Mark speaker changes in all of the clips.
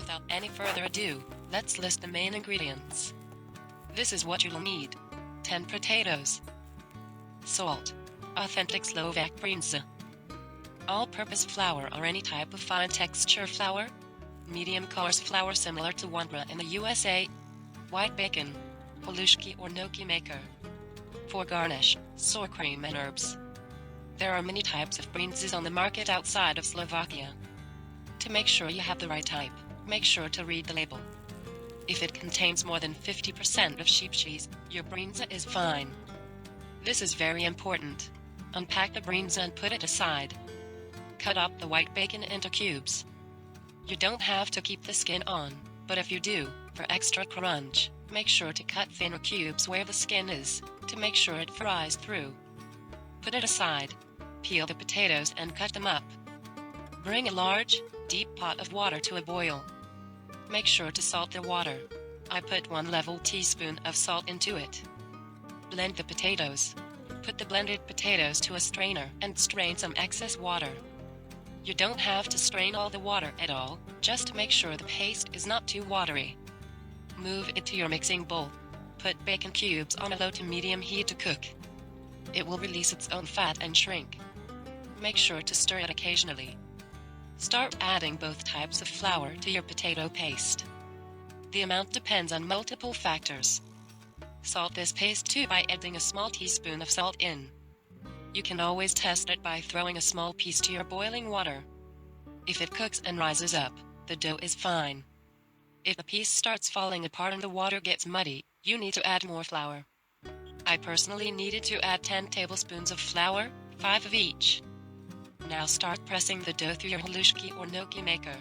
Speaker 1: without any further ado, let's list the main ingredients. This is what you'll need. 10 potatoes. Salt. Authentic Slovak brynza. All-purpose flour or any type of fine texture flour. Medium coarse flour similar to Wondra in the USA. White bacon. Halušky or gnocchi maker. For garnish, sour cream and herbs. There are many types of brynzas on the market outside of Slovakia. To make sure you have the right type, make sure to read the label. If it contains more than 50% of sheep cheese, your brynza is fine. This is very important. Unpack the brynza and put it aside. Cut up the white bacon into cubes. You don't have to keep the skin on, but if you do, for extra crunch, make sure to cut thinner cubes where the skin is, to make sure it fries through. Put it aside. Peel the potatoes and cut them up. Bring a large, deep pot of water to a boil. Make sure to salt the water. I put 1 level teaspoon of salt into it. Blend the potatoes. Put the blended potatoes to a strainer and strain some excess water. You don't have to strain all the water at all, just make sure the paste is not too watery. Move it to your mixing bowl. Put bacon cubes on a low to medium heat to cook. It will release its own fat and shrink. Make sure to stir it occasionally. Start adding both types of flour to your potato paste. The amount depends on multiple factors. Salt this paste too by adding a small teaspoon of salt in. You can always test it by throwing a small piece to your boiling water. If it cooks and rises up, the dough is fine. If the piece starts falling apart and the water gets muddy, you need to add more flour. I personally needed to add 10 tablespoons of flour, 5 of each. Now start pressing the dough through your halushki or gnocchi maker.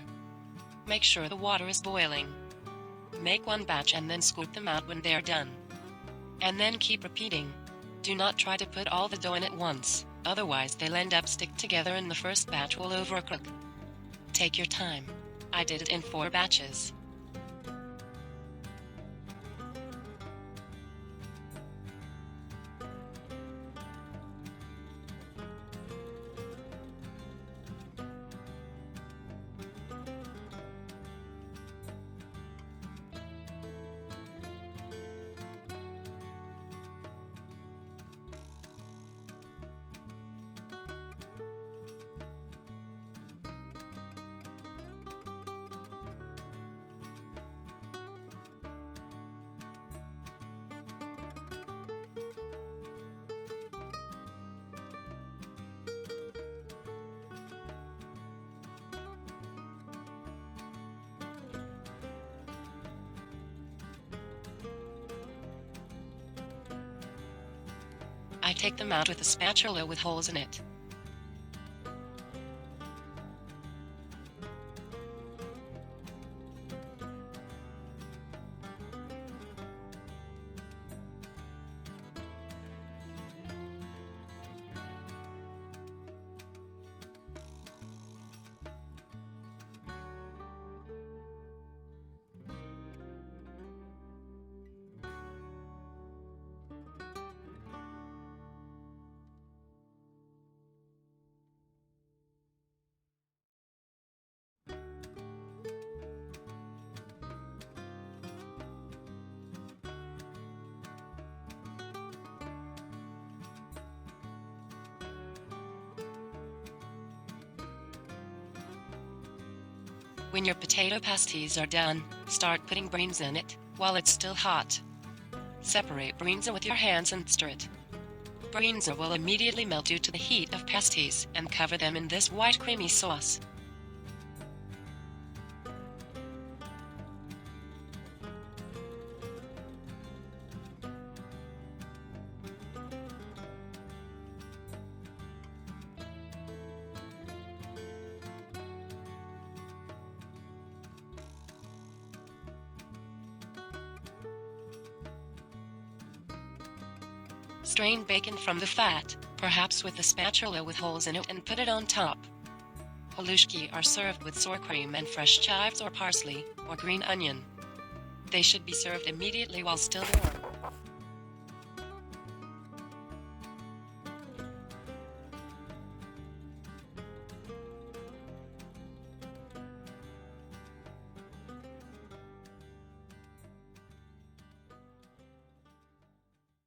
Speaker 1: Make sure the water is boiling. Make one batch and then scoop them out when they are done. And then keep repeating. Do not try to put all the dough in at once, otherwise they'll end up stick together and the first batch will overcook. Take your time. I did it in 4 batches. I take them out with a spatula with holes in it. When your potato pasties are done, start putting brynza in it, while it's still hot. Separate brynza with your hands and stir it. Brynza will immediately melt due to the heat of pasties and cover them in this white creamy sauce. Strain bacon from the fat, perhaps with a spatula with holes in it, and put it on top. Halushki are served with sour cream and fresh chives or parsley, or green onion. They should be served immediately while still warm.